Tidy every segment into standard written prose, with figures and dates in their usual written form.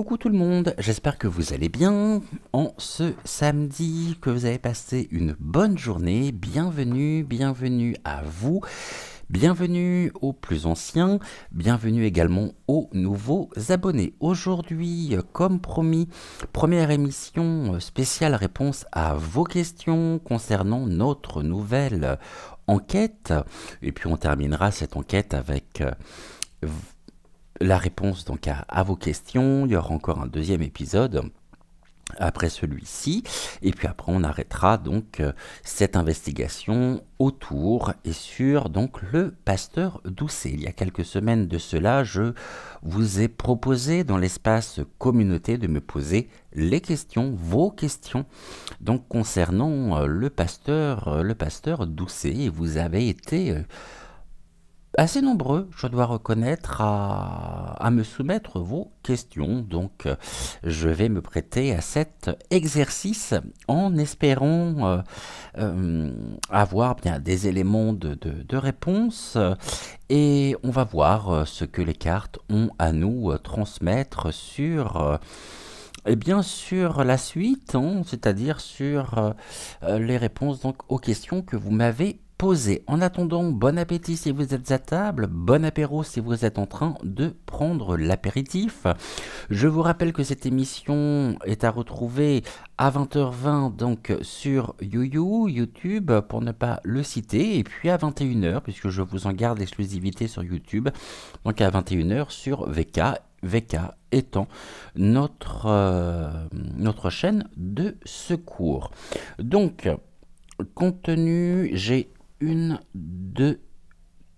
Coucou tout le monde, j'espère que vous allez bien en ce samedi, que vous avez passé une bonne journée. Bienvenue à vous, bienvenue aux plus anciens, bienvenue également aux nouveaux abonnés. Aujourd'hui, comme promis, première émission spéciale réponse à vos questions concernant notre nouvelle enquête. Et puis on terminera cette enquête avec la réponse donc à vos questions. Il y aura encore un deuxième épisode après celui-ci, et puis après on arrêtera donc cette investigation autour et sur donc le pasteur Doucet. Il y a quelques semaines de cela, je vous ai proposé dans l'espace communauté de me poser les questions, vos questions, donc concernant le pasteur Doucet, et vous avez été assez nombreux, je dois reconnaître, à me soumettre vos questions. Donc, je vais me prêter à cet exercice en espérant avoir bien des éléments de réponse. Et on va voir ce que les cartes ont à nous transmettre sur... et bien sur la suite, hein, c'est-à-dire sur les réponses donc, aux questions que vous m'avez posées. En attendant, bon appétit si vous êtes à table, bon apéro si vous êtes en train de prendre l'apéritif. Je vous rappelle que cette émission est à retrouver à 20h20 donc sur YouTube pour ne pas le citer, et puis à 21h puisque je vous en garde l'exclusivité sur YouTube, donc à 21h sur VK étant notre chaîne de secours. Donc, contenu, j'ai 1, 2,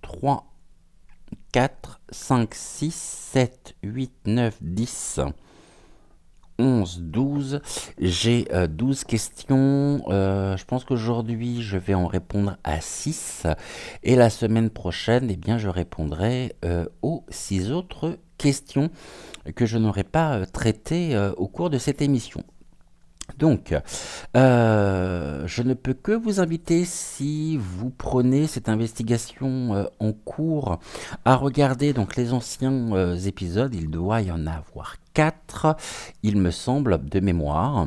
3, 4, 5, 6, 7, 8, 9, 10, 11, 12. J'ai 12 questions. Je pense qu'aujourd'hui, je vais en répondre à 6. Et la semaine prochaine, eh bien, je répondrai aux 6 autres questions que je n'aurai pas traitées au cours de cette émission. Donc, je ne peux que vous inviter, si vous prenez cette investigation en cours, à regarder donc les anciens épisodes. Il doit y en avoir 4, il me semble, de mémoire.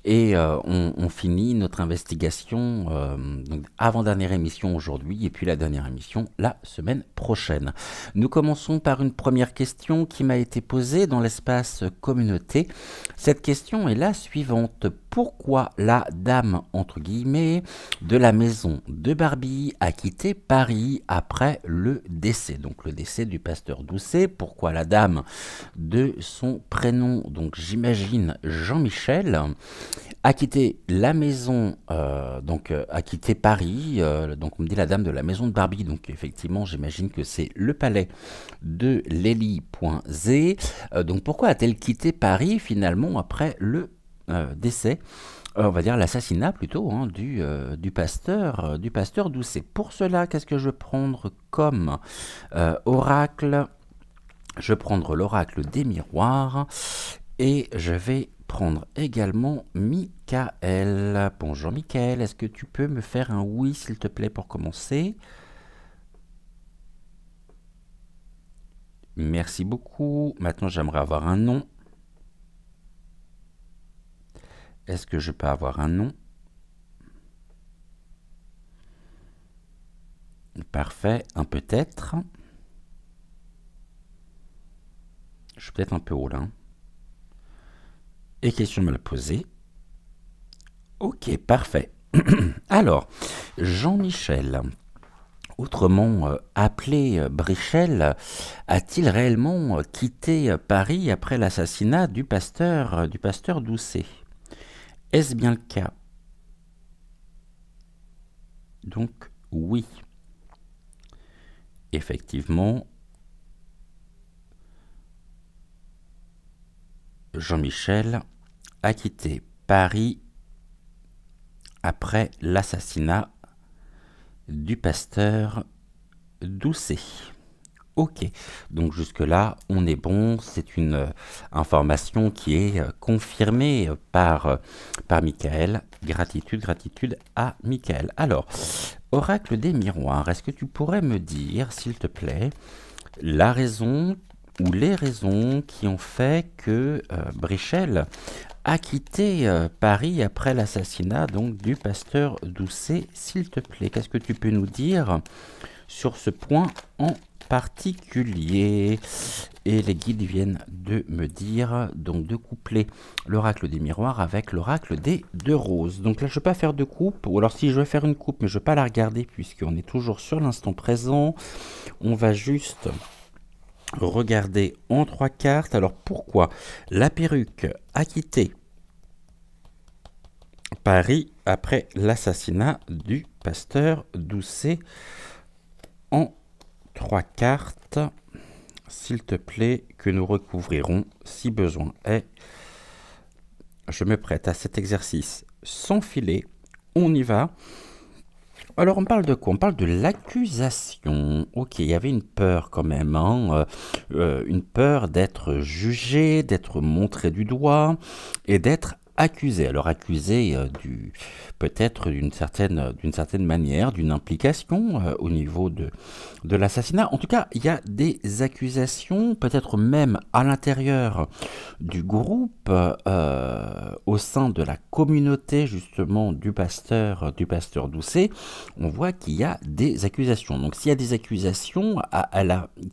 Et on finit notre investigation, donc avant-dernière émission aujourd'hui, et puis la dernière émission la semaine prochaine. Nous commençons par une première question qui m'a été posée dans l'espace communauté. Cette question est la suivante. Pourquoi la dame, entre guillemets, de la maison de Barbie a quitté Paris après le décès? Donc le décès du pasteur Doucet. Pourquoi la dame de son prénom, donc j'imagine Jean-Michel, a quitté la maison, a quitté Paris, donc on me dit la dame de la maison de Barbie, donc effectivement j'imagine que c'est le palais de Lélie.z. Donc pourquoi a-t-elle quitté Paris finalement après le décès, on va dire l'assassinat plutôt, hein, du pasteur Doucet? Pour cela, qu'est-ce que je vais prendre comme oracle? Je vais prendre l'oracle des miroirs et je vais prendre également Michael. Bonjour Michael, est-ce que tu peux me faire un oui s'il te plaît pour commencer? Merci beaucoup. Maintenant j'aimerais avoir un nom. Est-ce que je peux avoir un nom? Parfait, un peut-être. Je suis peut-être un peu haut là. Et question me la poser. Ok, parfait. Alors, Jean-Michel, autrement appelé Brichel, a-t-il réellement quitté Paris après l'assassinat du pasteur Doucet? Est-ce bien le cas? Donc, oui. Effectivement, Jean-Michel a quitté Paris après l'assassinat du pasteur Doucet. Ok, donc jusque-là, on est bon, c'est une information qui est confirmée par Michael. Gratitude à Michael. Alors, oracle des miroirs, est-ce que tu pourrais me dire, s'il te plaît, la raison ou les raisons qui ont fait que Brichel a quitté Paris après l'assassinat donc du pasteur Doucet, s'il te plaît. Qu'est-ce que tu peux nous dire sur ce point en particulier? Et les guides viennent de me dire donc de coupler l'oracle des miroirs avec l'oracle des deux roses. Donc là je ne vais pas faire de coupe, ou alors si je vais faire une coupe mais je ne vais pas la regarder puisqu'on est toujours sur l'instant présent, on va juste regarder en 3 cartes. Alors pourquoi la perruque a quitté Paris après l'assassinat du pasteur Doucet? En 3 cartes, s'il te plaît, que nous recouvrirons si besoin est. Je me prête à cet exercice sans filet. On y va. Alors on parle de quoi? On parle de l'accusation. Ok, il y avait une peur quand même, hein, une peur d'être jugé, d'être montré du doigt et d'être accusé. Alors accusé peut-être d'une certaine manière, d'une implication au niveau de l'assassinat. En tout cas, il y a des accusations, peut-être même à l'intérieur du groupe, au sein de la communauté justement du pasteur Doucet. On voit qu'il y a des accusations. Donc s'il y a des accusations,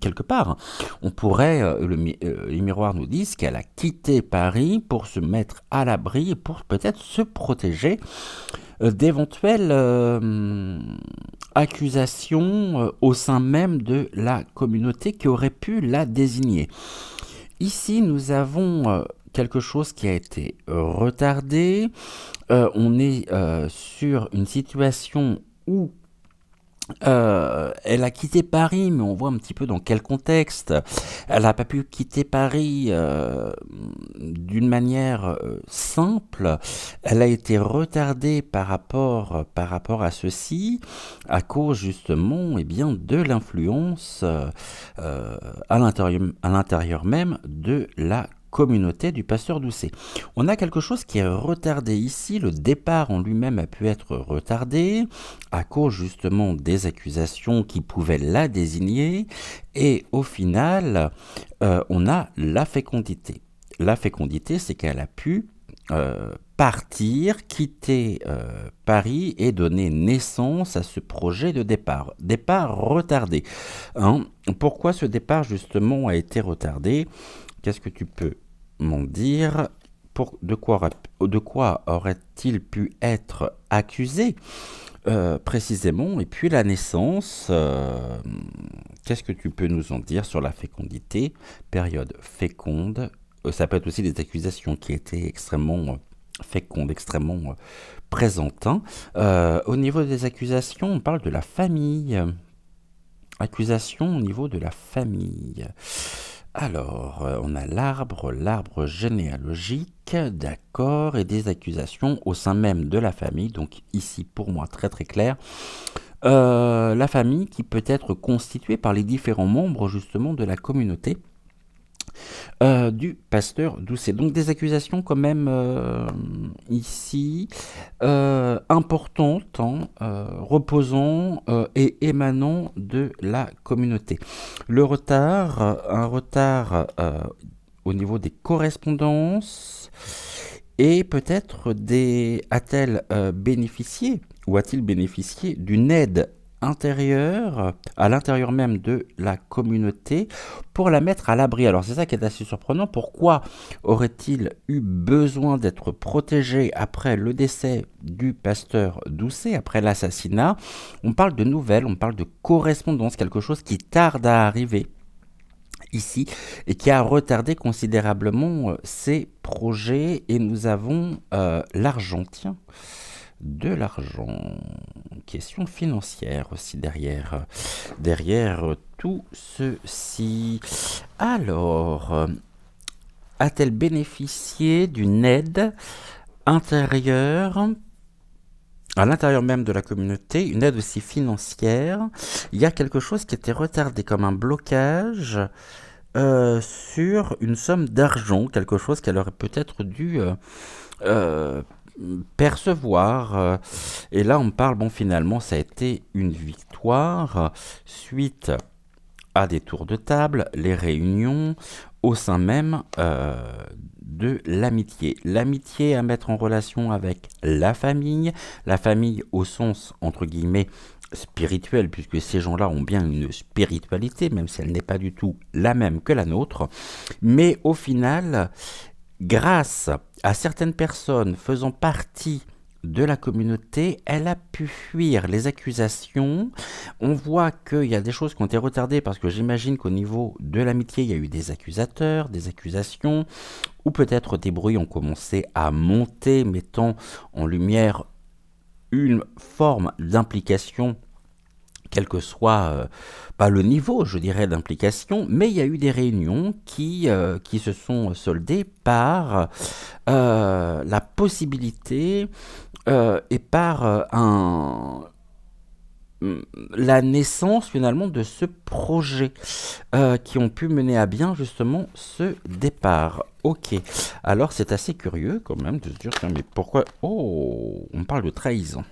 quelque part, on pourrait, les miroirs nous disent qu'elle a quitté Paris pour se mettre à l'abri et pour peut-être se protéger d'éventuelles accusations au sein même de la communauté qui aurait pu la désigner. Ici, nous avons quelque chose qui a été retardé. On est sur une situation où elle a quitté Paris, mais on voit un petit peu dans quel contexte. Elle n'a pas pu quitter Paris d'une manière simple. Elle a été retardée par rapport à ceci, à cause justement de l'influence à l'intérieur même de la communauté du pasteur Doucet. On a quelque chose qui est retardé ici. Le départ en lui-même a pu être retardé à cause justement des accusations qui pouvaient la désigner. Et au final, on a la fécondité. La fécondité, c'est qu'elle a pu partir, quitter Paris et donner naissance à ce projet de départ. Départ retardé. Hein? Pourquoi ce départ justement a été retardé? Qu'est-ce que tu peux m'en dire? De quoi aurait-il pu être accusé précisément? Et puis la naissance, qu'est-ce que tu peux nous en dire sur la fécondité? Période féconde. Ça peut être aussi des accusations qui étaient extrêmement fécondes, extrêmement présentes. Hein. Au niveau des accusations, on parle de la famille. Accusation au niveau de la famille. Alors, on a l'arbre généalogique, d'accord, et des accusations au sein même de la famille. Donc ici, pour moi, très très clair. La famille qui peut être constituée par les différents membres justement de la communauté du pasteur Doucet. Donc des accusations quand même ici importantes, hein, reposant et émanant de la communauté. Le retard, un retard au niveau des correspondances, et peut-être a-t-elle bénéficié ou a-t-il bénéficié d'une aide intérieure, à l'intérieur même de la communauté, pour la mettre à l'abri. Alors c'est ça qui est assez surprenant. Pourquoi aurait-il eu besoin d'être protégé après le décès du pasteur Doucet, après l'assassinat? On parle de nouvelles, on parle de correspondance, quelque chose qui tarde à arriver ici et qui a retardé considérablement ces projets. Et nous avons l'argent, tiens, de l'argent, question financière aussi derrière tout ceci. Alors, a-t-elle bénéficié d'une aide intérieure à l'intérieur même de la communauté, une aide aussi financière? Il y a quelque chose qui était retardé comme un blocage sur une somme d'argent, quelque chose qu'elle aurait peut-être dû percevoir. Et là on parle, bon, finalement ça a été une victoire suite à des tours de table, les réunions au sein même de l'amitié. L'amitié à mettre en relation avec la famille au sens entre guillemets spirituel, puisque ces gens-là ont bien une spiritualité, même si elle n'est pas du tout la même que la nôtre. Mais au final, grâce à certaines personnes faisant partie de la communauté, elle a pu fuir les accusations. On voit qu'il y a des choses qui ont été retardées parce que j'imagine qu'au niveau de l'amitié, il y a eu des accusateurs, des accusations, ou peut-être des bruits ont commencé à monter, mettant en lumière une forme d'implication, quel que soit pas le niveau, je dirais, d'implication, mais il y a eu des réunions qui se sont soldées par la possibilité et par la naissance finalement de ce projet qui ont pu mener à bien justement ce départ. Ok, alors c'est assez curieux quand même de se dire, tiens, mais pourquoi... Oh, on parle de trahison.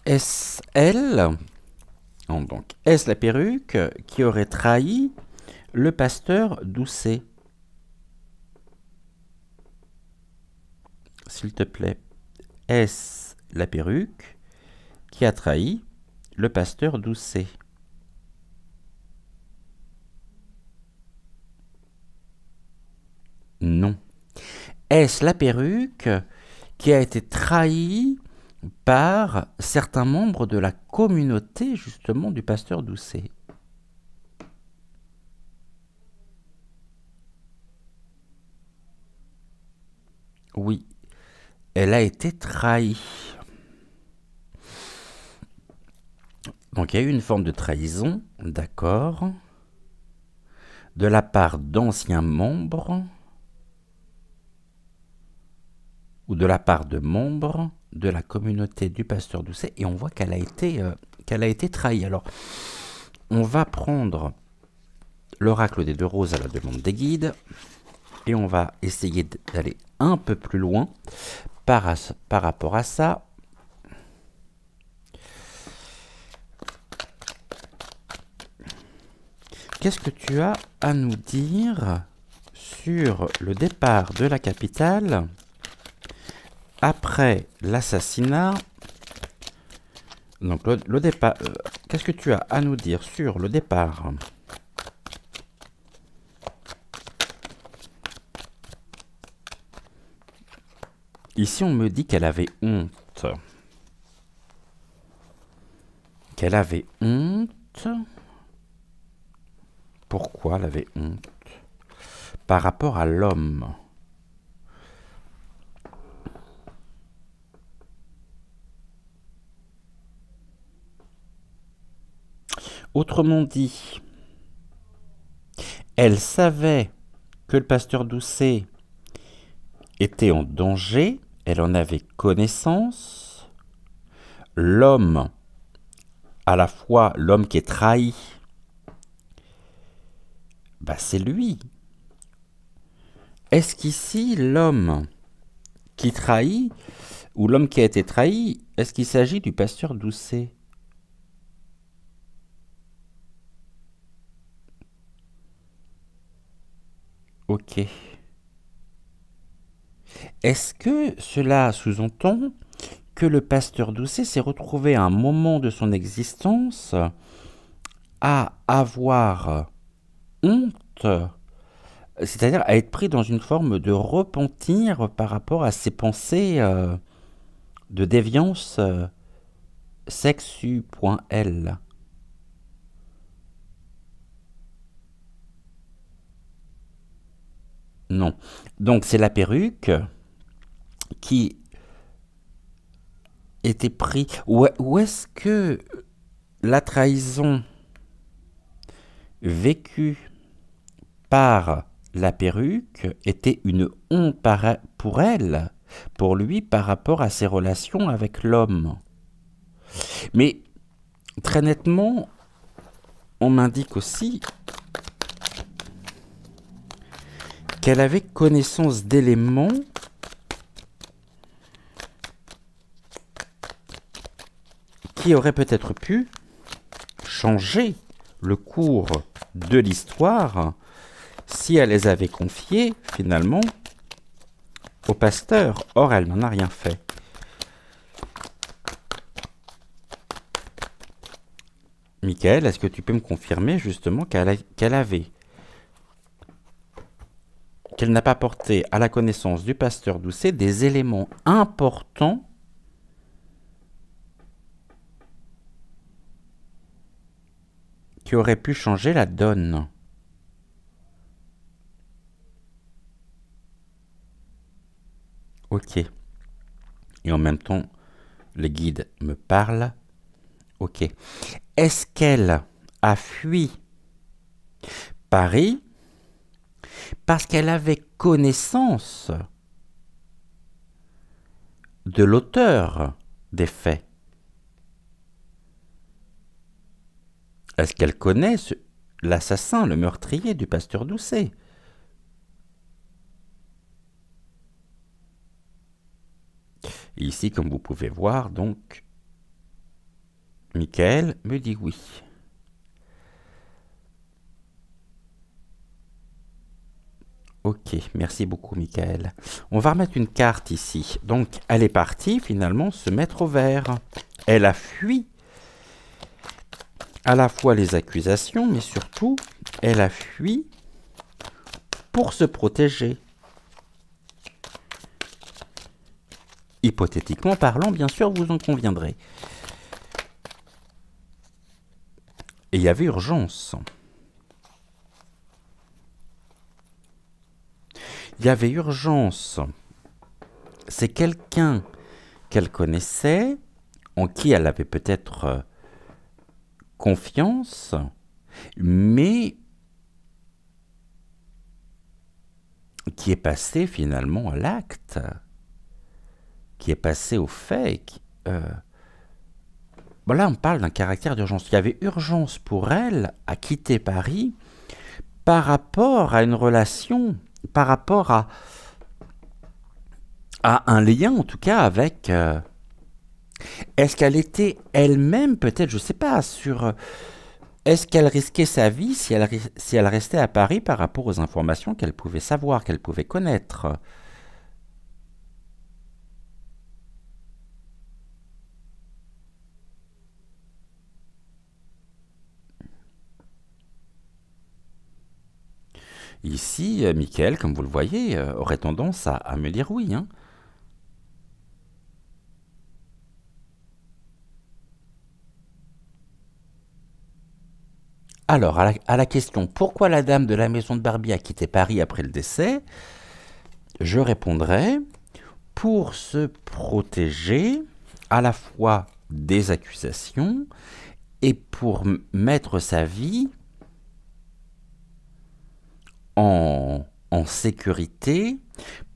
Est-ce elle, donc, est-ce la perruque qui aurait trahi le pasteur Doucet? S'il te plaît, est-ce la perruque qui a trahi le pasteur Doucet? Non. Est-ce la perruque qui a été trahie par certains membres de la communauté justement du pasteur Doucet? Oui, elle a été trahie. Donc il y a eu une forme de trahison, d'accord, de la part d'anciens membres ou de la part de membres de la communauté du pasteur Doucet, et on voit qu'elle a été trahie. Alors, on va prendre l'oracle des deux roses à la demande des guides, et on va essayer d'aller un peu plus loin par rapport à ça. Qu'est-ce que tu as à nous dire sur le départ de la capitale après l'assassinat? Donc le départ, qu'est-ce que tu as à nous dire sur le départ? Ici, on me dit qu'elle avait honte. Qu'elle avait honte. Pourquoi elle avait honte? Par rapport à l'homme. Autrement dit, elle savait que le pasteur Doucet était en danger, elle en avait connaissance. L'homme, à la fois l'homme qui est trahi, bah c'est lui. Est-ce qu'ici, l'homme qui trahit, ou l'homme qui a été trahi, est-ce qu'il s'agit du pasteur Doucet? Ok. Est-ce que cela sous-entend que le pasteur Doucet s'est retrouvé à un moment de son existence à avoir honte, c'est-à-dire à être pris dans une forme de repentir par rapport à ses pensées de déviance sexu.l? Non. Donc c'est la perruque qui était pris. Ou est-ce que la trahison vécue par la perruque était une honte pour elle, pour lui, par rapport à ses relations avec l'homme? Mais très nettement, on m'indique aussi qu'elle avait connaissance d'éléments qui auraient peut-être pu changé le cours de l'histoire si elle les avait confiés, finalement, au pasteur. Or, elle n'en a rien fait. Michael, est-ce que tu peux me confirmer justement qu'elle n'a pas porté à la connaissance du pasteur Doucet des éléments importants qui auraient pu changer la donne? Ok. Et en même temps, le guide me parle. Ok. Est-ce qu'elle a fui Paris parce qu'elle avait connaissance de l'auteur des faits? Est-ce qu'elle connaît l'assassin, le meurtrier du pasteur Doucet? Ici, comme vous pouvez voir, donc, Michael me dit oui. Ok, merci beaucoup, Michael. On va remettre une carte ici. Donc, elle est partie, finalement, se mettre au vert. Elle a fui à la fois les accusations, mais surtout, elle a fui pour se protéger. Hypothétiquement parlant, bien sûr, vous en conviendrez. Et il y avait urgence. Il y avait urgence. C'est quelqu'un qu'elle connaissait, en qui elle avait peut-être confiance, mais qui est passé finalement à l'acte, qui est passé au fait. Là, on parle d'un caractère d'urgence. Il y avait urgence pour elle à quitter Paris par rapport à une relation, par rapport à un lien, en tout cas, avec... est-ce qu'elle était elle-même, peut-être, je ne sais pas, sur... est-ce qu'elle risquait sa vie si elle restait à Paris par rapport aux informations qu'elle pouvait savoir, qu'elle pouvait connaître? Ici, Michael, comme vous le voyez, aurait tendance à me dire oui. Hein. Alors, à la question « Pourquoi la dame de la maison de Barbie a quitté Paris après le décès ?», je répondrai « Pour se protéger à la fois des accusations et pour mettre sa vie en sécurité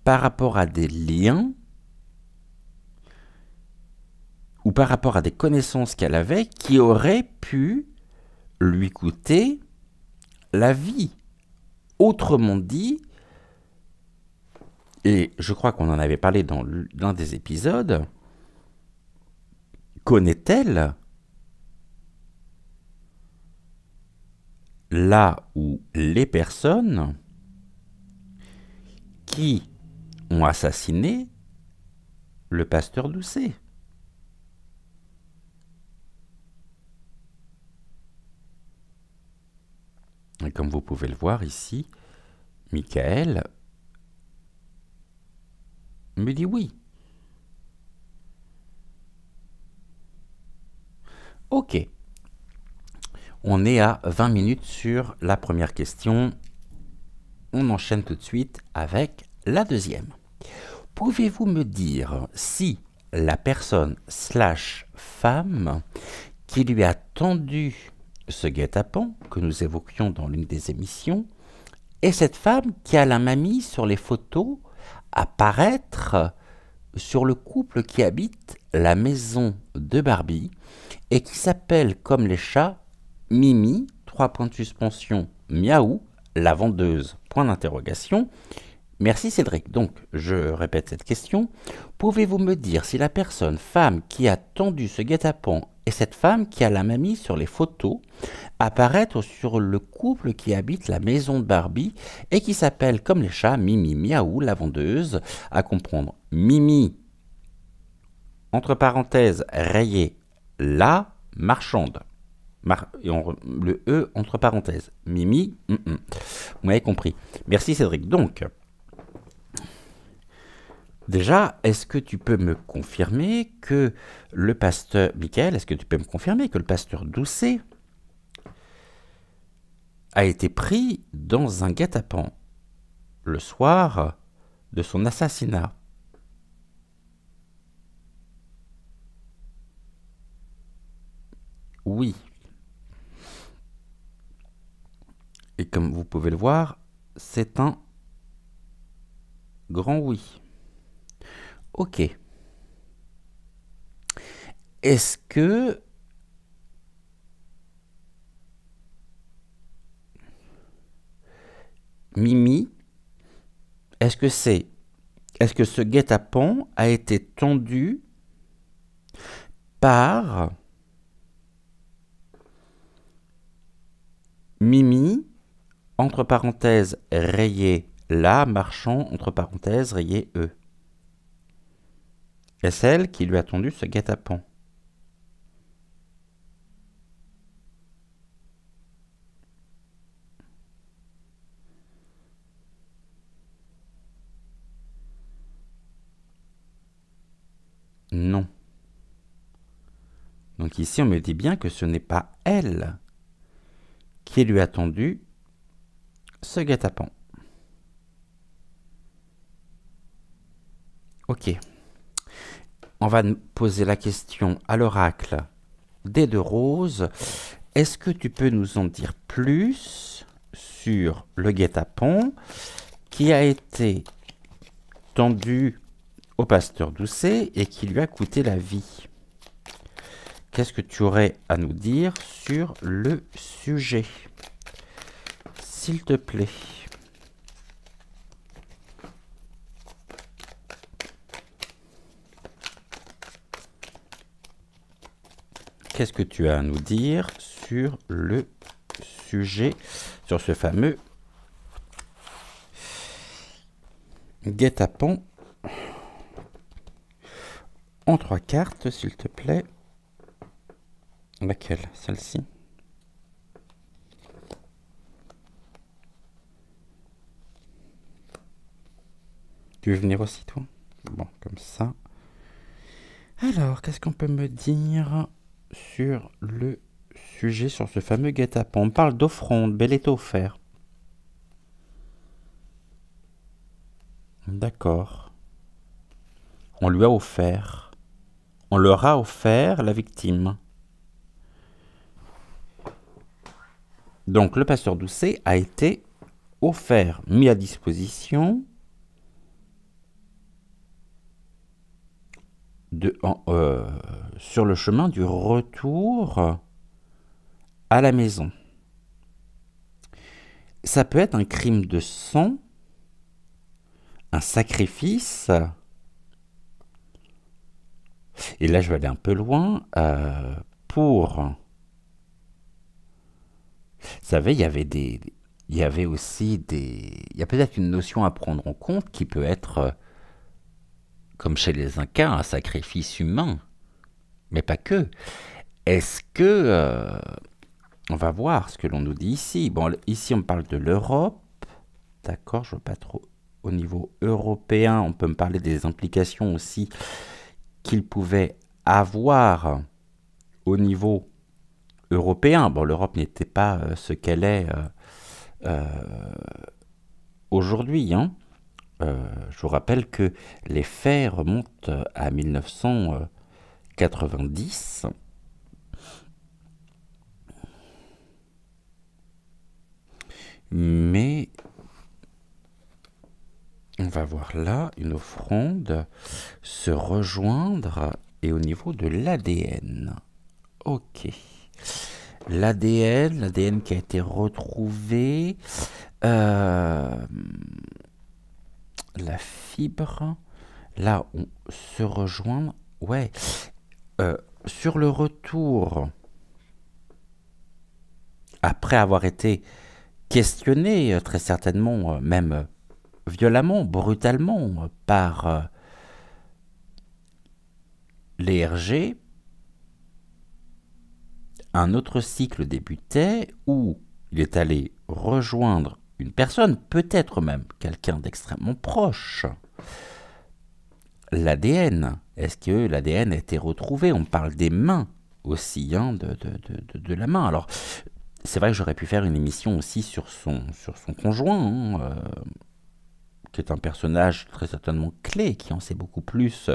par rapport à des liens ou par rapport à des connaissances qu'elle avait qui auraient pu lui coûter la vie. Autrement dit, et je crois qu'on en avait parlé dans l'un des épisodes, connaît-elle là où les personnes qui ont assassiné le pasteur Doucet? Et comme vous pouvez le voir ici, Michael me dit oui. Ok. On est à 20 minutes sur la première question. On enchaîne tout de suite avec la deuxième. Pouvez-vous me dire si la personne / femme qui lui a tendu ce guet-apens que nous évoquions dans l'une des émissions est cette femme qui a la main mise sur les photos apparaître sur le couple qui habite la maison de Barbie et qui s'appelle comme les chats Mimi, 3 points de suspension, Miaou, la vendeuse, point d'interrogation, Merci Cédric. Donc, je répète cette question. Pouvez-vous me dire si la personne, femme, qui a tendu ce guet-apens est cette femme qui a la main mise sur les photos apparaître sur le couple qui habite la maison de Barbie et qui s'appelle comme les chats Mimi Miaou, la vendeuse, à comprendre Mimi, entre parenthèses, rayé, la marchande. Le E entre parenthèses. Mimi, Vous m'avez compris. Merci Cédric. Donc, déjà, est-ce que tu peux me confirmer que le pasteur... Michael, est-ce que tu peux me confirmer que le pasteur Doucet a été pris dans un guet-apens le soir de son assassinat? Oui. Et comme vous pouvez le voir, c'est un grand oui. Ok. Est-ce que... Mimi, est-ce que ce guet-apens a été tendu par Mimi, entre parenthèses, rayé la, marchand, entre parenthèses, rayé E? Est-ce elle qui lui a tendu ce guet-apens? Non. Donc ici, on me dit bien que ce n'est pas elle qui lui a tendu ce guet-apens. Ok. On va poser la question à l'oracle des deux roses. Est-ce que tu peux nous en dire plus sur le guet-apens qui a été tendu au pasteur Doucet et qui lui a coûté la vie? Qu'est-ce que tu aurais à nous dire sur le sujet, s'il te plaît? Qu'est-ce que tu as à nous dire sur le sujet, sur ce fameux guet-apens en 3 cartes, s'il te plaît? Laquelle? Celle-ci? Tu veux venir aussi, toi? Bon, comme ça. Alors, qu'est-ce qu'on peut me dire sur le sujet, sur ce fameux guet-apens? On parle d'offrande, bel est offert. D'accord. On lui a offert. On leur a offert la victime. Donc, le pasteur Doucet a été offert, mis à disposition sur le chemin du retour à la maison. Ça peut être un crime de sang, un sacrifice. Et là, je vais aller un peu loin. Vous savez, il y avait aussi il y a peut-être une notion à prendre en compte qui peut être, comme chez les Incas, un sacrifice humain. Mais pas que. Est-ce que... on va voir ce que l'on nous dit ici. Bon, ici, on parle de l'Europe. D'accord, je ne veux pas trop... Au niveau européen, on peut me parler des implications aussi qu'il pouvait avoir au niveau européen. Bon, l'Europe n'était pas ce qu'elle est aujourd'hui. Hein. Je vous rappelle que les faits remontent à 1990. Mais on va voir là une offrande se rejoindre et au niveau de l'ADN. Ok. L'ADN qui a été retrouvé. la fibre, là, on se rejoint. Ouais. Sur le retour, après avoir été questionné, très certainement, même violemment, brutalement, par les RG, un autre cycle débutait où il est allé rejoindre une personne, peut-être même quelqu'un d'extrêmement proche. L'ADN, est-ce que l'ADN a été retrouvé? On parle des mains aussi, hein, de la main. Alors, c'est vrai que j'aurais pu faire une émission aussi sur son conjoint, hein, qui est un personnage très certainement clé, qui en sait beaucoup plus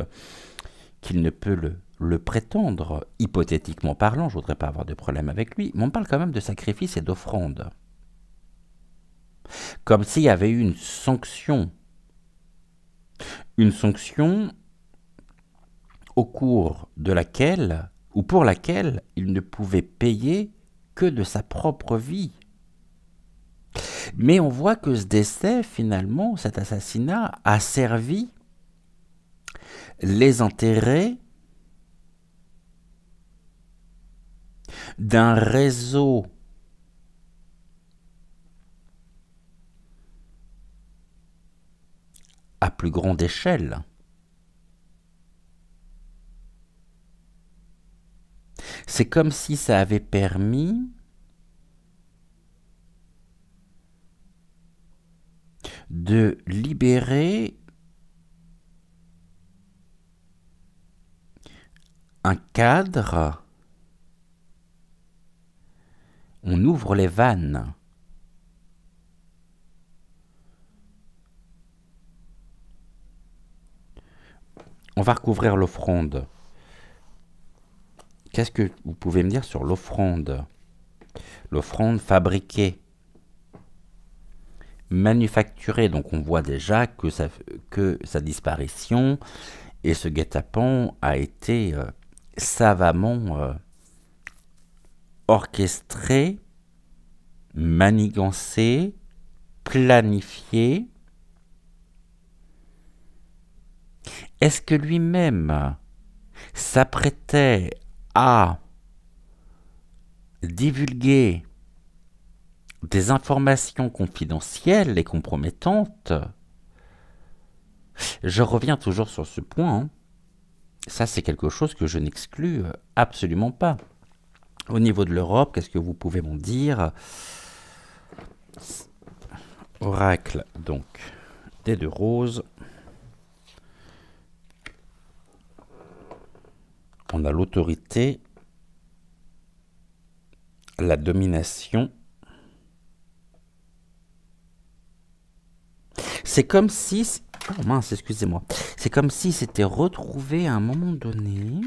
qu'il ne peut le prétendre, hypothétiquement parlant. Je voudrais pas avoir de problème avec lui, mais on parle quand même de sacrifice et d'offrande. Comme s'il y avait eu une sanction au cours de laquelle, ou pour laquelle, il ne pouvait payer que de sa propre vie. Mais on voit que ce décès, finalement, cet assassinat, a servi les intérêts d'un réseau à plus grande échelle. C'est comme si ça avait permis de libérer un cadre. On ouvre les vannes. On va recouvrir l'offrande. Qu'est-ce que vous pouvez me dire sur l'offrande? L'offrande fabriquée, manufacturée, donc on voit déjà que sa disparition et ce guet-apens a été savamment orchestré, manigancé, planifié. Est-ce que lui-même s'apprêtait à divulguer des informations confidentielles et compromettantes? Je reviens toujours sur ce point. Hein. Ça, c'est quelque chose que je n'exclus absolument pas. Au niveau de l'Europe, qu'est-ce que vous pouvez m'en dire? Oracle, donc, des deux roses. On a l'autorité, la domination. C'est comme si... Oh mince, excusez-moi. C'est comme si c'était retrouvé à un moment donné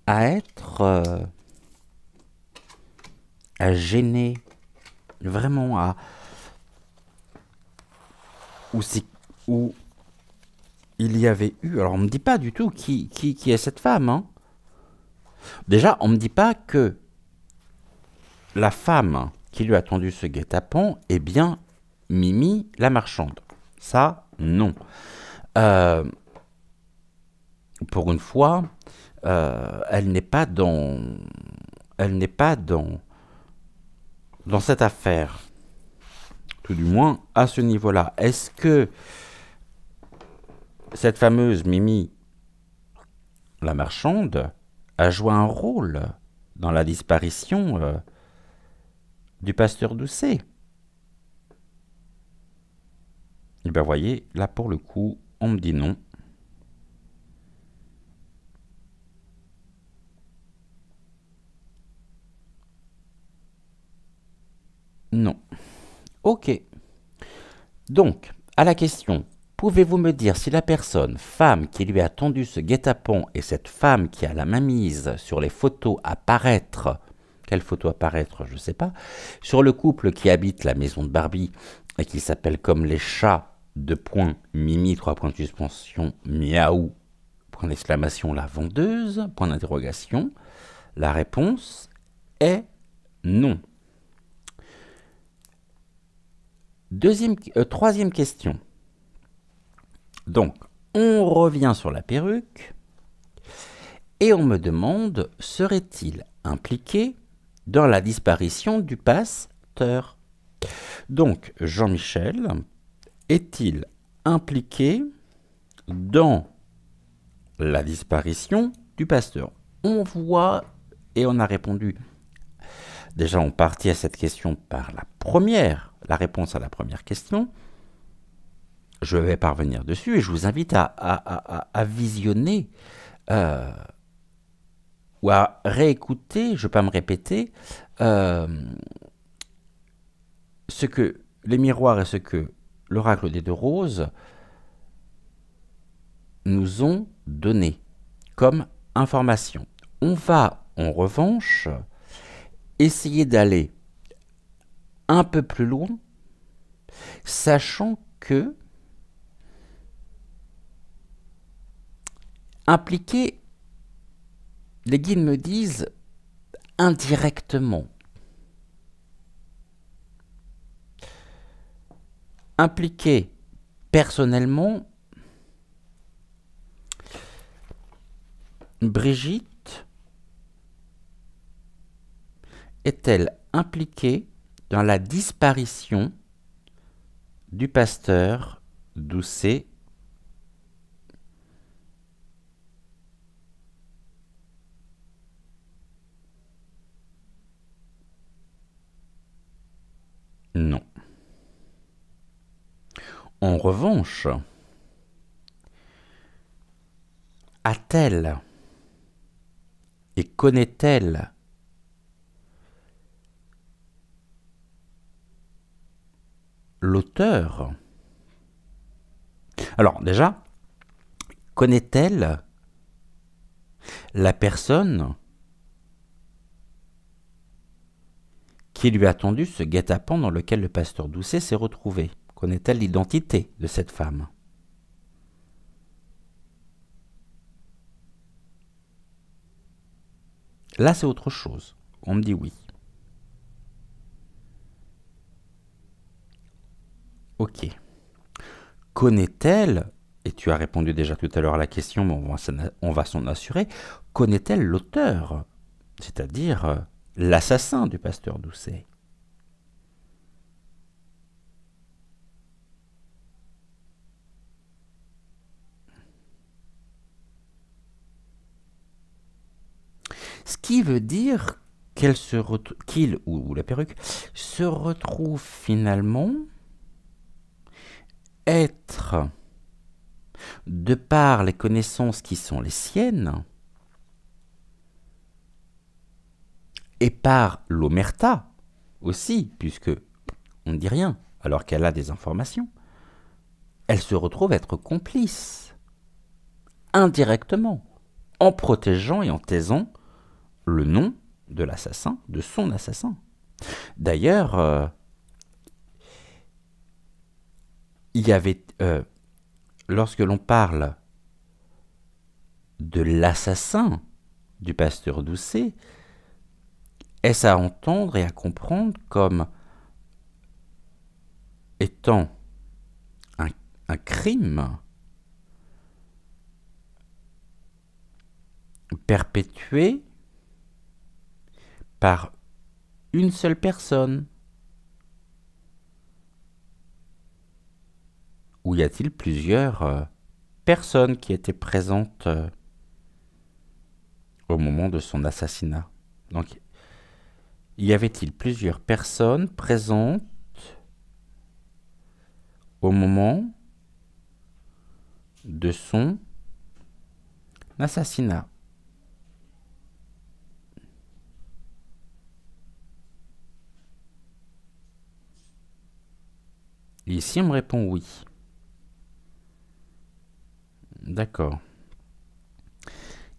à être... à gêner. Vraiment à... Où il y avait eu... Alors on ne me dit pas du tout qui est cette femme. Hein. Déjà, on ne me dit pas que la femme qui lui a tendu ce guet-apens est bien Mimi la marchande. Ça, non. Pour une fois, elle n'est pas dans cette affaire. Tout du moins à ce niveau-là. Est-ce que cette fameuse Mimi la marchande a joué un rôle dans la disparition du pasteur Doucet? Et bien voyez, là pour le coup, on me dit non. Non. Ok. Donc, à la question, pouvez-vous me dire si la personne, femme qui lui a tendu ce guet-apens et cette femme qui a la main mise sur les photos apparaître, quelle photo apparaître, je ne sais pas, sur le couple qui habite la maison de Barbie et qui s'appelle comme les chats, Mimi, 3 points de suspension, miaou, point d'exclamation, la vendeuse, point d'interrogation. La réponse est non. Troisième question. Donc, on revient sur la perruque et on me demande, serait-il impliqué dans la disparition du pasteur? Donc, Jean-Michel, est-il impliqué dans la disparition du pasteur? On voit, et on a répondu, déjà on partit à cette question par la réponse à la première question. Je vais parvenir dessus et je vous invite à visionner ou à réécouter, je ne vais pas me répéter, ce que les miroirs et ce que l'oracle des deux roses nous ont donné comme information. On va en revanche essayer d'aller un peu plus loin, sachant que impliquer, les guides me disent indirectement. Impliquer personnellement, Brigitte est-elle impliquée dans la disparition du pasteur Doucet? Non. En revanche, a-t-elle et connaît-elle l'auteur? Alors déjà, connaît-elle la personne qui lui a tendu ce guet-apens dans lequel le pasteur Doucet s'est retrouvé? Connaît-elle l'identité de cette femme? Là, c'est autre chose. On me dit oui. Ok. Connaît-elle, et tu as répondu déjà tout à l'heure à la question, mais on va s'en assurer, connaît-elle l'auteur, c'est-à-dire l'assassin du pasteur Doucet? Ce qui veut dire qu'il ou la perruque se retrouve finalement être, de par les connaissances qui sont les siennes, et par l'omerta aussi, puisque on ne dit rien alors qu'elle a des informations, elle se retrouve être complice, indirectement, en protégeant et en taisant le nom de l'assassin, de son assassin. D'ailleurs, il y avait, lorsque l'on parle de l'assassin du pasteur Doucet, est-ce à entendre et à comprendre comme étant un crime perpétué par une seule personne? Ou y a-t-il plusieurs personnes qui étaient présentes au moment de son assassinat? Donc, y avait-il plusieurs personnes présentes au moment de son assassinat? Et ici, on me répond oui. D'accord.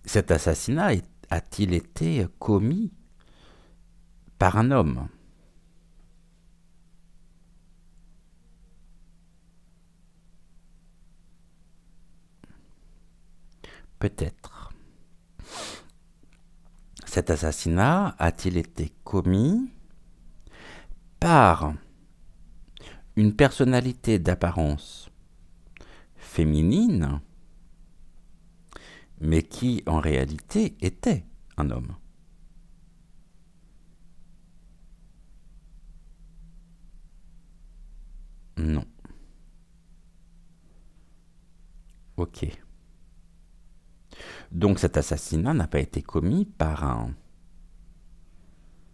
Cet assassinat a-t-il été commis par un homme? Peut-être. Cet assassinat a-t-il été commis par une personnalité d'apparence féminine, mais qui en réalité était un homme. Non. Ok. Donc cet assassinat n'a pas été commis par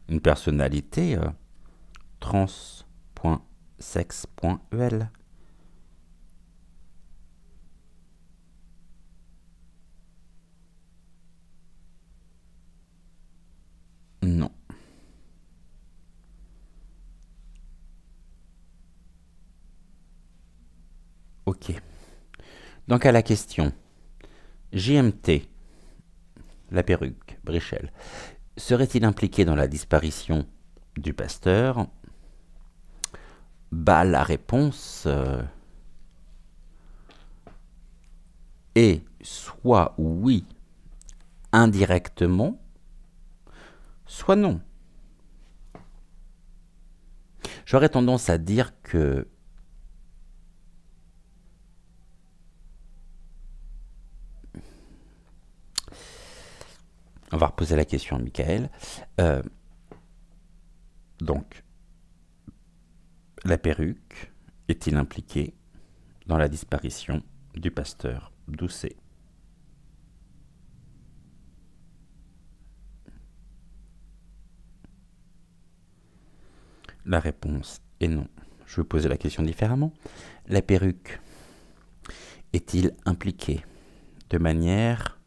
une personnalité trans.sexe.el. Non. Ok. Donc à la question, JMT, la perruque, Brichel, serait-il impliqué dans la disparition du pasteur? Bah la réponse est soit oui, indirectement, soit non. J'aurais tendance à dire que on va reposer la question à Michael. Donc, la perruque est-il impliquée dans la disparition du pasteur Doucet? La réponse est non. Je vais poser la question différemment. La perruque est-il impliqué de manière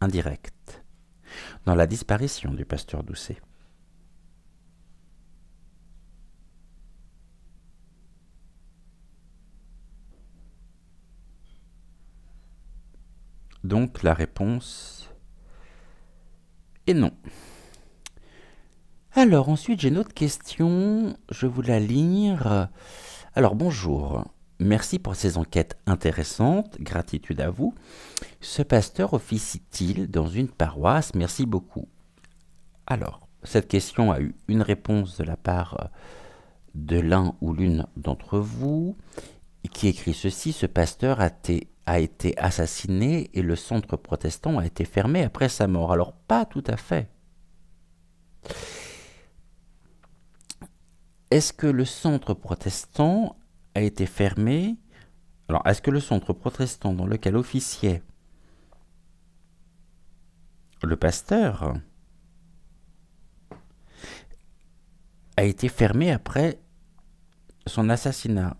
indirecte dans la disparition du pasteur Doucet? Donc la réponse est non. Alors ensuite j'ai une autre question, je vous la lire. Alors bonjour, merci pour ces enquêtes intéressantes, gratitude à vous. Ce pasteur officie-t-il dans une paroisse? Merci beaucoup. Alors, cette question a eu une réponse de la part de l'un ou l'une d'entre vous qui écrit ceci: ce pasteur a été assassiné et le centre protestant a été fermé après sa mort. Alors pas tout à fait. Est-ce que le centre protestant a été fermé? Alors, est-ce que le centre protestant dans lequel officiait le pasteur a été fermé après son assassinat?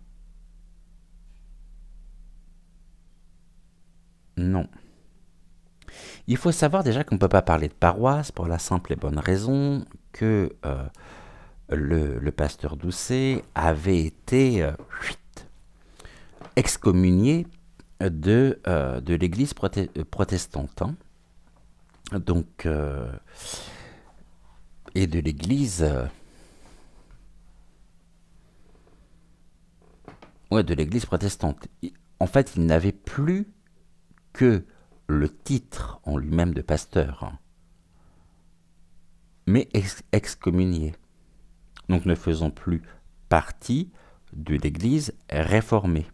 Non. Il faut savoir déjà qu'on ne peut pas parler de paroisse pour la simple et bonne raison que le pasteur Doucet avait été excommunié de l'église protestante. Hein. Donc, et de l'église... ouais, de l'église protestante. En fait, il n'avait plus que le titre en lui-même de pasteur, hein, mais excommunié. Donc ne faisant plus partie de l'église réformée.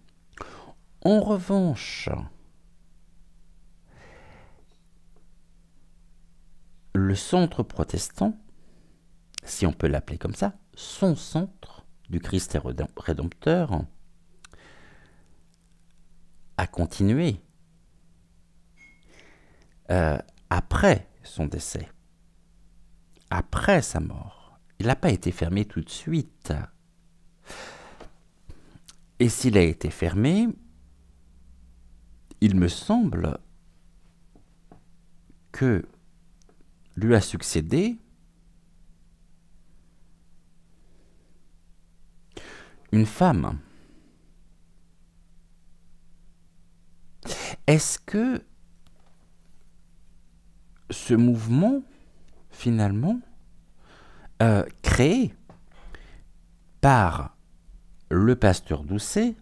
En revanche, le centre protestant, si on peut l'appeler comme ça, son centre du Christ Rédempteur, a continué après son décès, après sa mort. Il n'a pas été fermé tout de suite. Et s'il a été fermé, il me semble que lui a succédé une femme. Est-ce que ce mouvement, finalement, créé par le pasteur Doucet,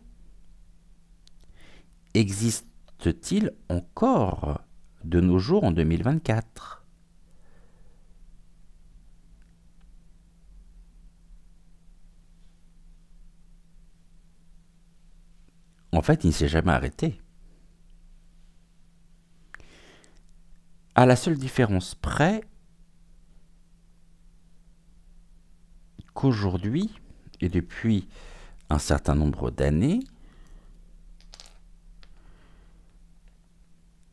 existe-t-il encore de nos jours en 2024? En fait, il ne s'est jamais arrêté. À la seule différence près qu'aujourd'hui, et depuis un certain nombre d'années,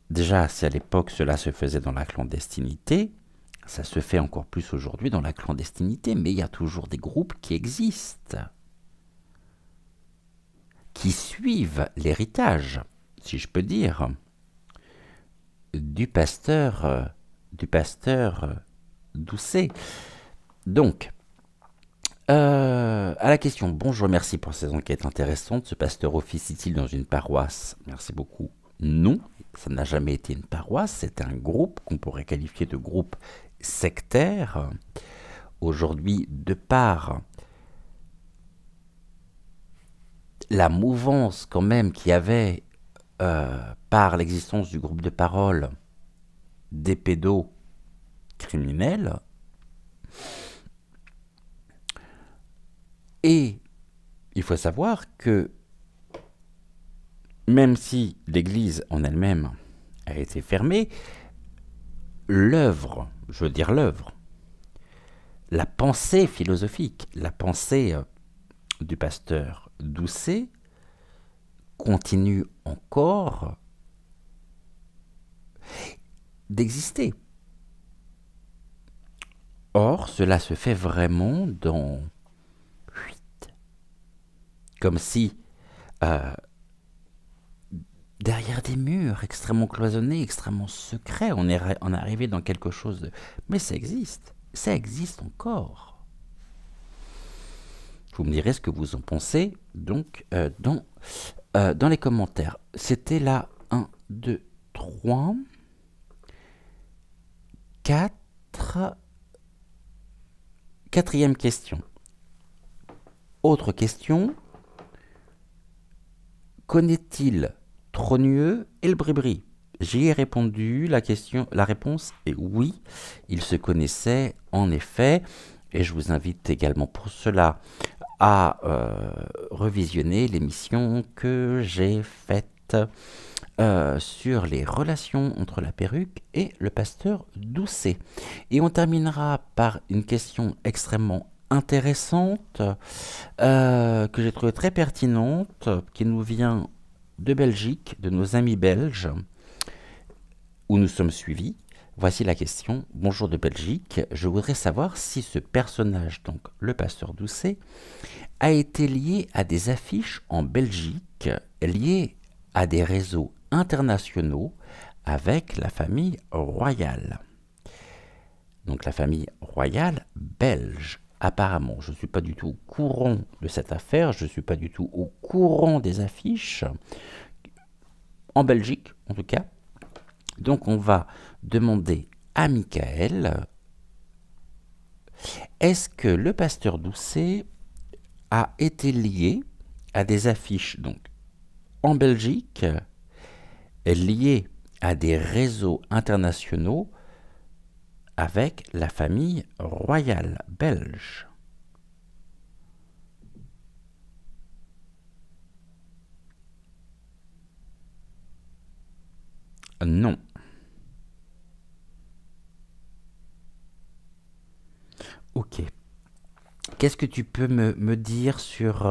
déjà si à l'époque cela se faisait dans la clandestinité, ça se fait encore plus aujourd'hui dans la clandestinité, mais il y a toujours des groupes qui existent, qui suivent l'héritage, si je peux dire, du pasteur Doucet. Donc, à la question, bonjour, merci pour ces enquêtes intéressantes. Ce pasteur officie-t-il dans une paroisse? Merci beaucoup. Non, ça n'a jamais été une paroisse, c'est un groupe qu'on pourrait qualifier de groupe sectaire. Aujourd'hui, de par la mouvance quand même qu'il y avait par l'existence du groupe de parole des pédocriminels, et il faut savoir que même si l'Église en elle-même a été fermée, l'œuvre, je veux dire l'œuvre, la pensée philosophique, la pensée du pasteur Doucet continue encore d'exister. Or, cela se fait vraiment dans... comme si derrière des murs extrêmement cloisonnés, extrêmement secrets, on est arrivé dans quelque chose de... Mais ça existe encore. Vous me direz ce que vous en pensez, donc, dans les commentaires. C'était là 1, 2, 3, 4... Quatrième question. Autre question. Connaît-il Trogneux et le Bribri? J'y ai répondu, la réponse est oui, ils se connaissaient en effet, et je vous invite également pour cela à revisionner l'émission que j'ai faite sur les relations entre la perruque et le pasteur Doucet. Et on terminera par une question extrêmement intéressante que j'ai trouvée très pertinente, qui nous vient de Belgique, de nos amis belges, où nous sommes suivis. Voici la question. Bonjour de Belgique. Je voudrais savoir si ce personnage, donc le pasteur Doucet, a été lié à des affiches en Belgique, liées à des réseaux internationaux avec la famille royale. Donc la famille royale belge. Apparemment, je ne suis pas du tout au courant de cette affaire, je ne suis pas du tout au courant des affiches, en Belgique en tout cas. Donc on va demander à Michael, est-ce que le pasteur Doucet a été lié à des affiches donc en Belgique, liées à des réseaux internationaux avec la famille royale belge? Non. Ok. Qu'est-ce que tu peux me dire sur...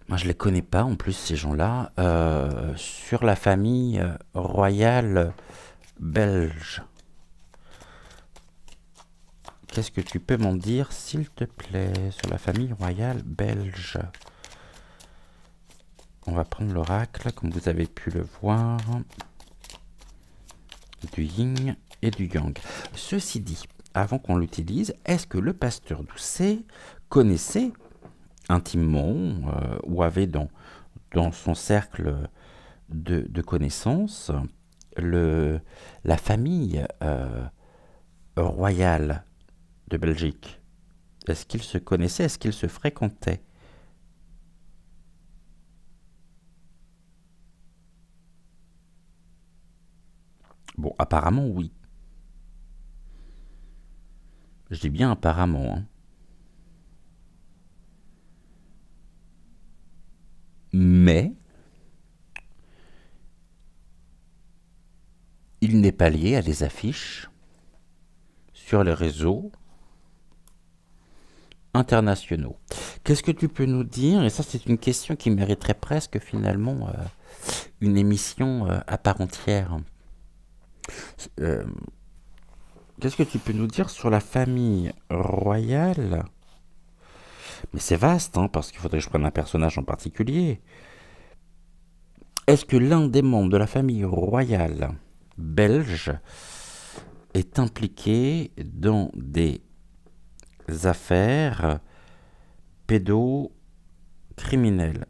moi, je ne les connais pas, en plus, ces gens-là. Sur la famille royale belge. Qu'est-ce que tu peux m'en dire, s'il te plaît, sur la famille royale belge? On va prendre l'oracle, comme vous avez pu le voir, du yin et du yang. Ceci dit, avant qu'on l'utilise, est-ce que le pasteur Doucet connaissait intimement ou avait dans son cercle de connaissances la famille royale de Belgique? Est-ce qu'ils se connaissaient? Est-ce qu'ils se fréquentaient? Bon, apparemment oui. Je dis bien apparemment. Hein. mais il n'est pas lié à des affiches sur les réseaux internationaux. Qu'est-ce que tu peux nous dire? Et ça, c'est une question qui mériterait presque finalement une émission à part entière. Euh, Qu'est-ce que tu peux nous dire sur la famille royale? Mais c'est vaste, hein, parce qu'il faudrait que je prenne un personnage en particulier. Est-ce que l'un des membres de la famille royale belge est impliqué dans des affaires pédocriminelles?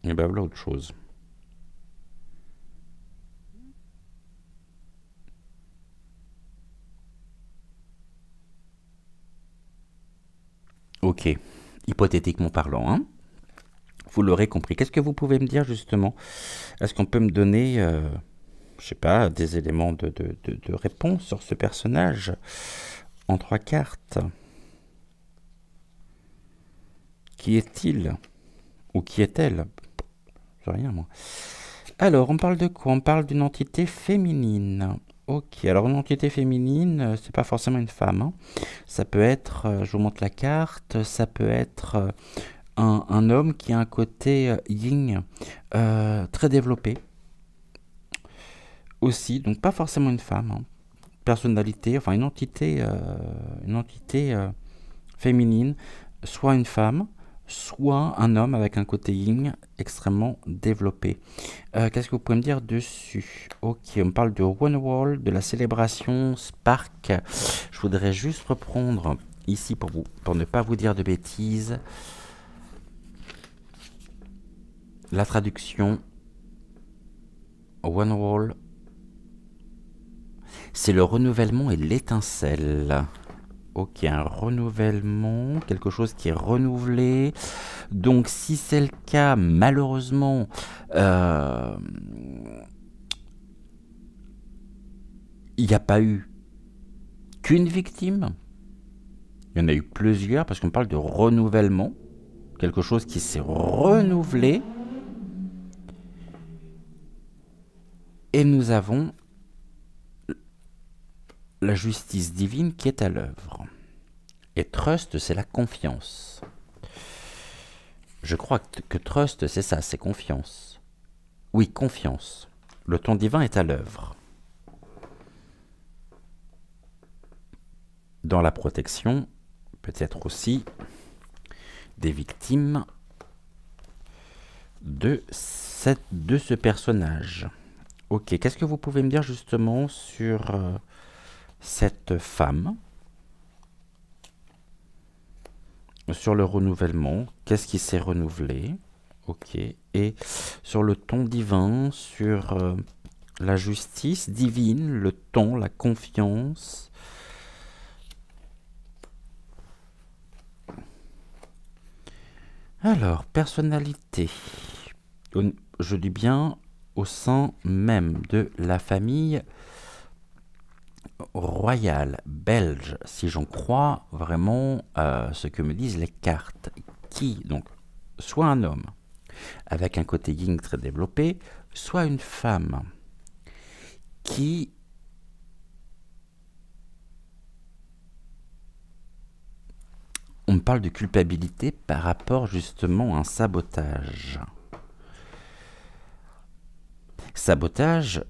Et ben voilà autre chose. Ok, hypothétiquement parlant, hein. Vous l'aurez compris. Qu'est-ce que vous pouvez me dire justement? Est-ce qu'on peut me donner, je sais pas, des éléments de réponse sur ce personnage en 3 cartes? Qui est-il? Ou qui est-elle? Je sais rien moi. Alors, on parle de quoi? On parle d'une entité féminine. Ok, alors une entité féminine, c'est pas forcément une femme, hein. Ça peut être, je vous montre la carte, ça peut être un homme qui a un côté yin très développé aussi, donc pas forcément une femme, hein. Personnalité, enfin une entité féminine, soit une femme, soit un homme avec un côté yin extrêmement développé. Qu'est-ce que vous pouvez me dire dessus? Ok, on me parle de One Wall, de la célébration Spark. Je voudrais juste reprendre ici pour ne pas vous dire de bêtises. La traduction One Wall, c'est le renouvellement et l'étincelle. Ok, un renouvellement, quelque chose qui est renouvelé. Donc si c'est le cas, malheureusement, il n'y a pas eu qu'une victime. Il y en a eu plusieurs parce qu'on parle de renouvellement. Quelque chose qui s'est renouvelé. Et nous avons la justice divine qui est à l'œuvre. Et trust, c'est la confiance. Je crois que trust, c'est ça, c'est confiance. Oui, confiance. Le ton divin est à l'œuvre. Dans la protection, peut-être aussi des victimes de ce personnage. Ok, qu'est-ce que vous pouvez me dire justement sur cette femme? Sur le renouvellement, qu'est-ce qui s'est renouvelé? Ok, et sur le ton divin, sur la justice divine, le ton, la confiance. Alors, personnalité. Je dis bien au sein même de la famille royale belge, si j'en crois vraiment ce que me disent les cartes. Qui, donc, soit un homme avec un côté yin très développé, soit une femme qui on me parle de culpabilité par rapport justement à un sabotage. Sabotage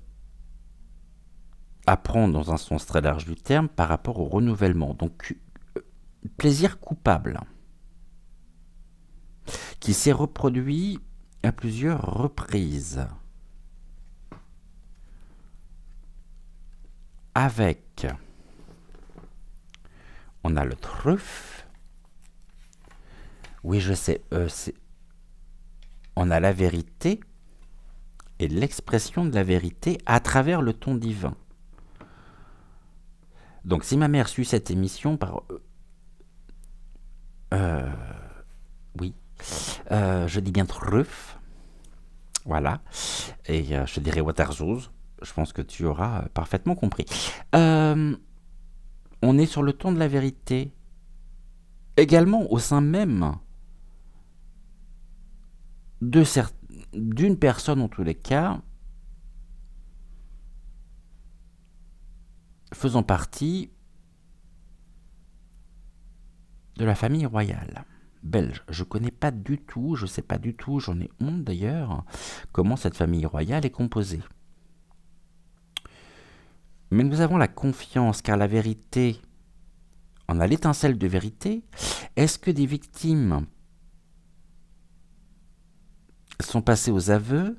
à prendre dans un sens très large du terme par rapport au renouvellement. Donc, plaisir coupable qui s'est reproduit à plusieurs reprises. Avec, on a le truffe. Oui, je sais, on a la vérité et l'expression de la vérité à travers le ton divin. Donc si ma mère suit cette émission par... oui, je dis bien truffe, voilà, et je dirais Waterzoos, je pense que tu auras parfaitement compris. On est sur le ton de la vérité, également au sein même d'une personne en tous les cas faisant partie de la famille royale belge. Je ne connais pas du tout, je ne sais pas du tout, j'en ai honte d'ailleurs, comment cette famille royale est composée. Mais nous avons la confiance, car la vérité en a l'étincelle de vérité. Est-ce que des victimes sont passées aux aveux?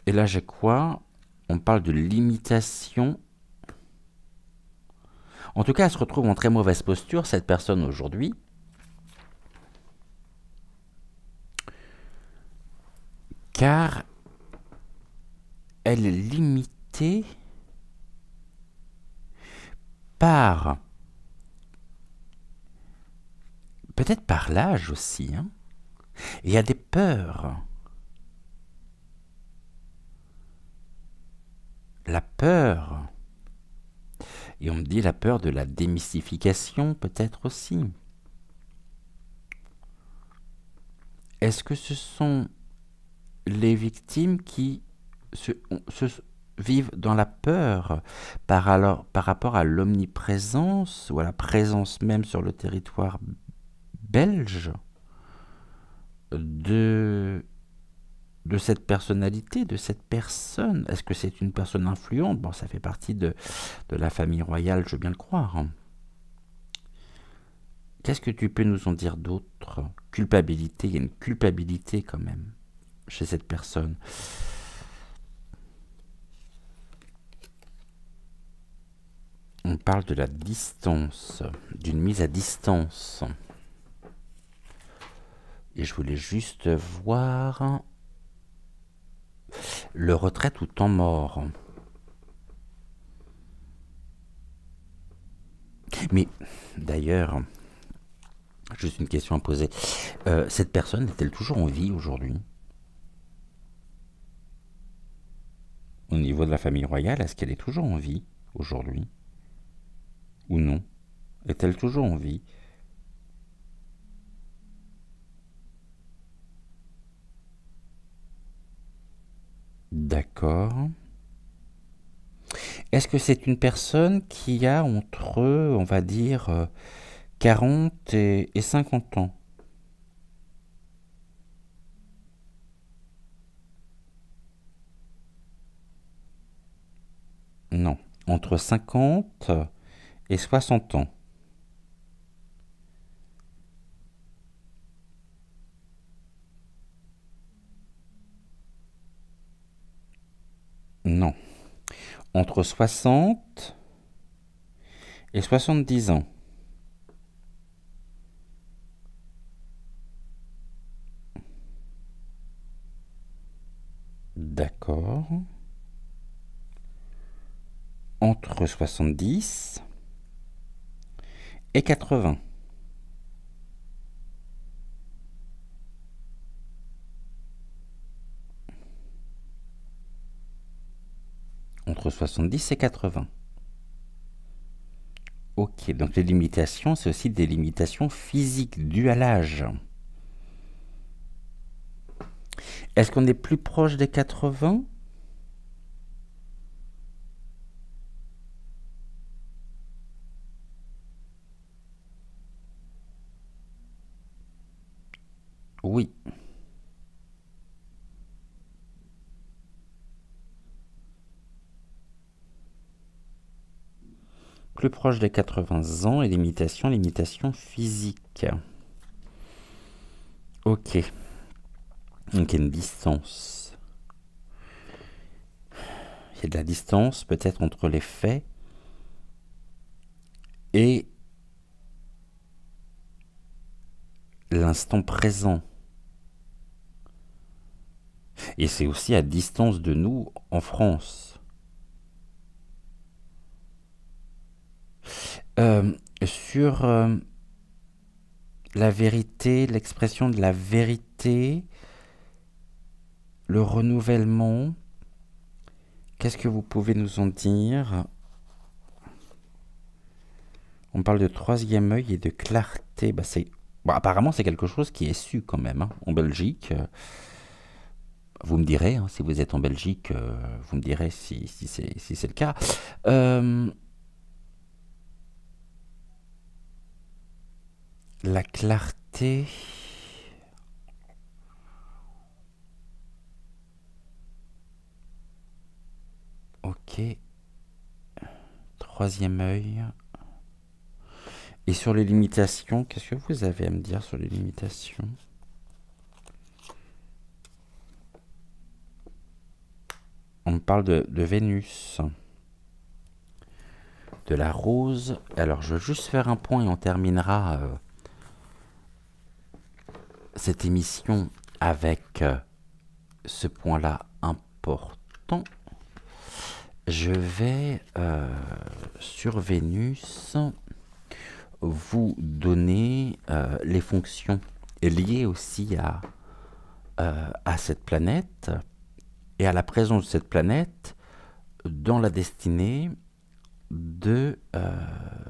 Et là, j'ai quoi? On parle de l'imitation. En tout cas, elle se retrouve en très mauvaise posture, cette personne, aujourd'hui. Car elle est limitée par... peut-être par l'âge aussi. Hein. Il y a des peurs. La peur. Et on me dit la peur de la démystification, peut-être aussi. Est-ce que ce sont les victimes qui vivent dans la peur par rapport à l'omniprésence ou à la présence même sur le territoire belge de cette personnalité, de cette personne? Est-ce que c'est une personne influente? Bon, ça fait partie de la famille royale, je veux bien le croire. Qu'est-ce que tu peux nous en dire d'autre? Culpabilité, il y a une culpabilité quand même chez cette personne. On parle de la distance, d'une mise à distance. Et je voulais juste voir le retraite ou temps mort. Mais d'ailleurs, juste une question à poser. Cette personne est-elle toujours en vie aujourd'hui? Au niveau de la famille royale, est-ce qu'elle est toujours en vie aujourd'hui? Ou non? Est-elle toujours en vie? D'accord. Est-ce que c'est une personne qui a entre, on va dire, 40 et 50 ans? Non, entre 50 et 60 ans. Non, entre 60 et 70 ans. D'accord. Entre 70 et 80. Entre 70 et 80. Ok, donc les limitations, c'est aussi des limitations physiques dues à l'âge. Est-ce qu'on est plus proche des 80? Oui. Plus proche des 80 ans et limitation physique. Ok. Donc il y a une distance. Il y a de la distance peut-être entre les faits et l'instant présent. Et c'est aussi à distance de nous en France. Sur la vérité, l'expression de la vérité, le renouvellement, qu'est-ce que vous pouvez nous en dire? On parle de troisième œil et de clarté. Bah, bon, apparemment, c'est quelque chose qui est su quand même, hein, en Belgique. Vous me direz, hein, si vous êtes en Belgique, vous me direz si c'est le cas. La clarté. Ok. Troisième œil. Et sur les limitations, qu'est-ce que vous avez à me dire sur les limitations? On me parle de Vénus, de la rose. Alors, je vais juste faire un point et on terminera cette émission avec ce point-là important. Je vais, sur Vénus, vous donner les fonctions liées aussi à cette planète et à la présence de cette planète dans la destinée de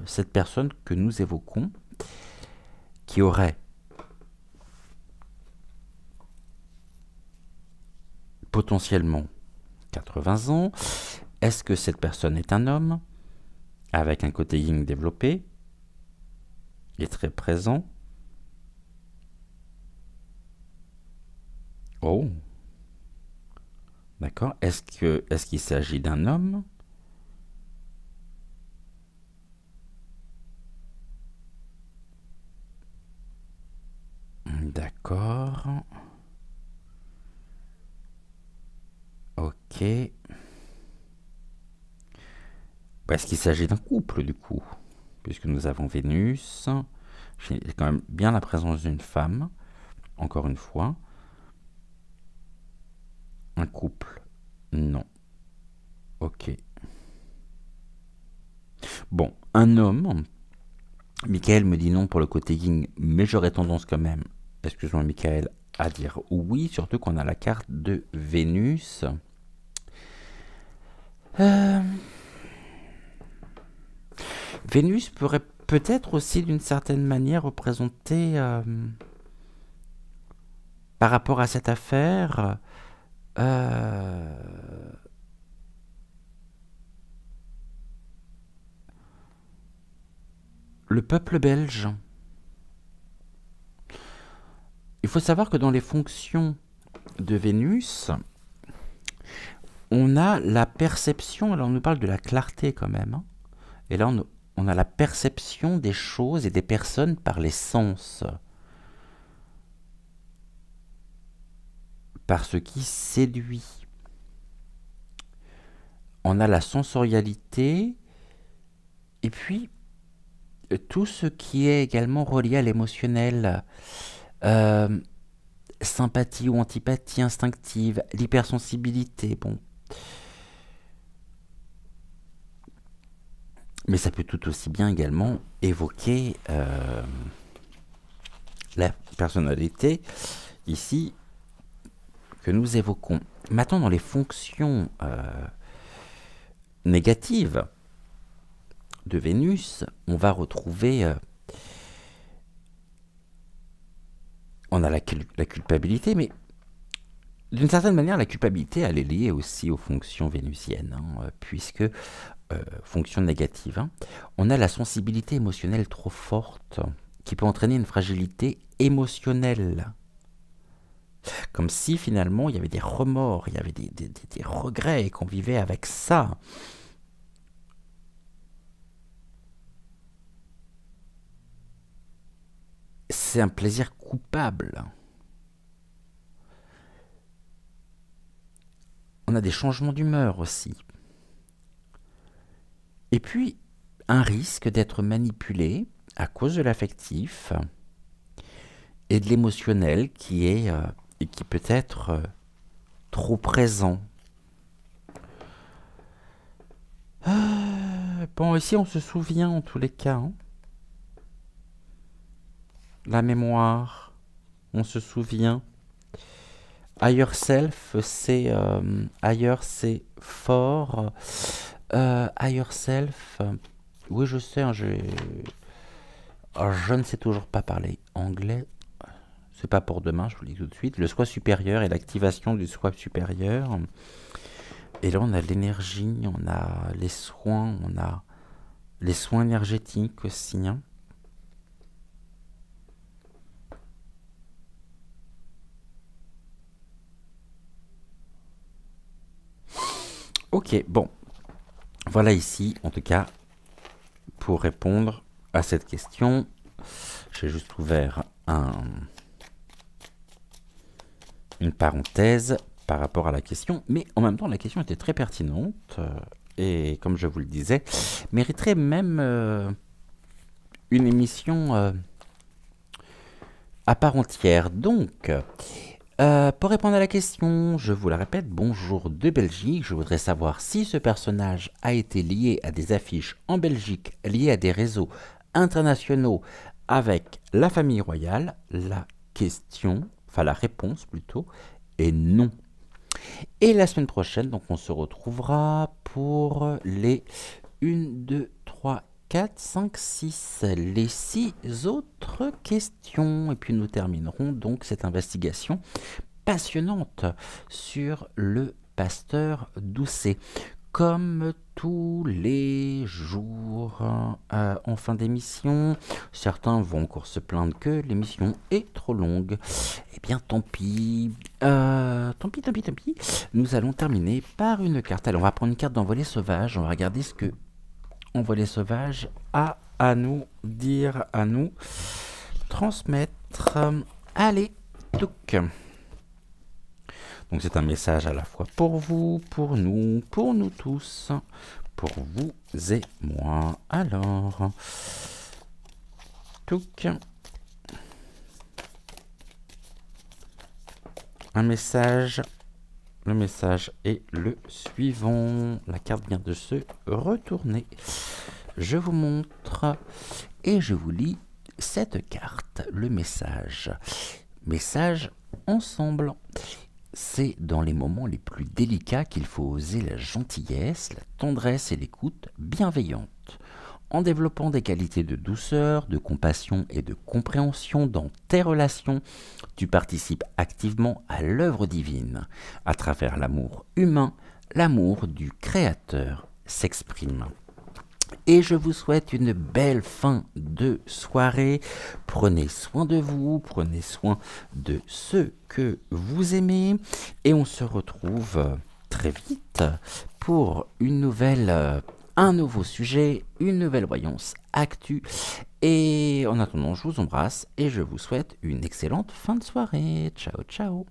cette personne que nous évoquons, qui aurait potentiellement 80 ans. Est-ce que cette personne est un homme avec un côté yin développé et très présent? Oh, d'accord. Est-ce qu'il s'agit d'un homme? D'accord. Ok. Est-ce qu'il s'agit d'un couple du coup? Puisque nous avons Vénus. J'ai quand même bien la présence d'une femme. Encore une fois. Un couple? Non. Ok. Bon, un homme. Michael me dit non pour le côté yin, mais j'aurais tendance quand même, excuse-moi Michael, à dire oui, surtout qu'on a la carte de Vénus. Vénus pourrait peut-être aussi d'une certaine manière représenter, par rapport à cette affaire, le peuple belge. Il faut savoir que dans les fonctions de Vénus, on a la perception, alors on nous parle de la clarté quand même, hein, et là on a la perception des choses et des personnes par les sens. Par ce qui séduit. On a la sensorialité et puis tout ce qui est également relié à l'émotionnel. Sympathie ou antipathie instinctive, l'hypersensibilité, bon. Mais ça peut tout aussi bien également évoquer la personnalité ici que nous évoquons. Maintenant, dans les fonctions négatives de Vénus, on va retrouver... on a la culpabilité, mais d'une certaine manière, la culpabilité, elle est liée aussi aux fonctions vénusiennes, hein, puisque, fonction négative, hein, on a la sensibilité émotionnelle trop forte, qui peut entraîner une fragilité émotionnelle. Comme si finalement il y avait des remords, il y avait des regrets et qu'on vivait avec ça. C'est un plaisir coupable. On a des changements d'humeur aussi. Et puis, un risque d'être manipulé à cause de l'affectif et de l'émotionnel qui est et qui peut être trop présent. Bon, ici on se souvient en tous les cas. Hein. La mémoire, on se souvient. Higher self, c'est ailleurs, c'est fort. Higher self, Oui, je sais, hein, je ne sais toujours pas parler anglais. C'est pas pour demain, je vous le dis tout de suite. Le soi supérieur et l'activation du soi supérieur. Et là, on a l'énergie, on a les soins, on a les soins énergétiques aussi, hein. Ok, bon. Voilà ici, en tout cas, pour répondre à cette question. J'ai juste ouvert une parenthèse par rapport à la question, mais en même temps, la question était très pertinente et, comme je vous le disais, mériterait même une émission à part entière. Donc, pour répondre à la question, je vous la répète, bonjour de Belgique. Je voudrais savoir si ce personnage a été lié à des affiches en Belgique, lié à des réseaux internationaux avec la famille royale. La question, enfin la réponse plutôt, est non. Et la semaine prochaine, donc on se retrouvera pour les 1, 2, 3, 4, 5, 6, les 6 autres questions. Et puis nous terminerons donc cette investigation passionnante sur le pasteur Doucet. Comme tous les jours en fin d'émission, certains vont encore se plaindre que l'émission est trop longue. Eh bien, tant pis. Tant pis. Nous allons terminer par une carte. Allez, on va prendre une carte d'envolée sauvage. On va regarder ce que Envolée sauvage a à nous dire, à nous transmettre. Allez, touc. Donc c'est un message à la fois pour vous, pour nous tous, pour vous et moi. Alors, touc. Un message. Le message est le suivant. La carte vient de se retourner. Je vous montre et je vous lis cette carte. Le message. Message ensemble. C'est dans les moments les plus délicats qu'il faut oser la gentillesse, la tendresse et l'écoute bienveillante. En développant des qualités de douceur, de compassion et de compréhension dans tes relations, tu participes activement à l'œuvre divine. À travers l'amour humain, l'amour du Créateur s'exprime. Et je vous souhaite une belle fin de soirée. Prenez soin de vous, prenez soin de ceux que vous aimez. Et on se retrouve très vite pour un nouveau sujet, une nouvelle voyance actu. Et en attendant, je vous embrasse et je vous souhaite une excellente fin de soirée. Ciao, ciao.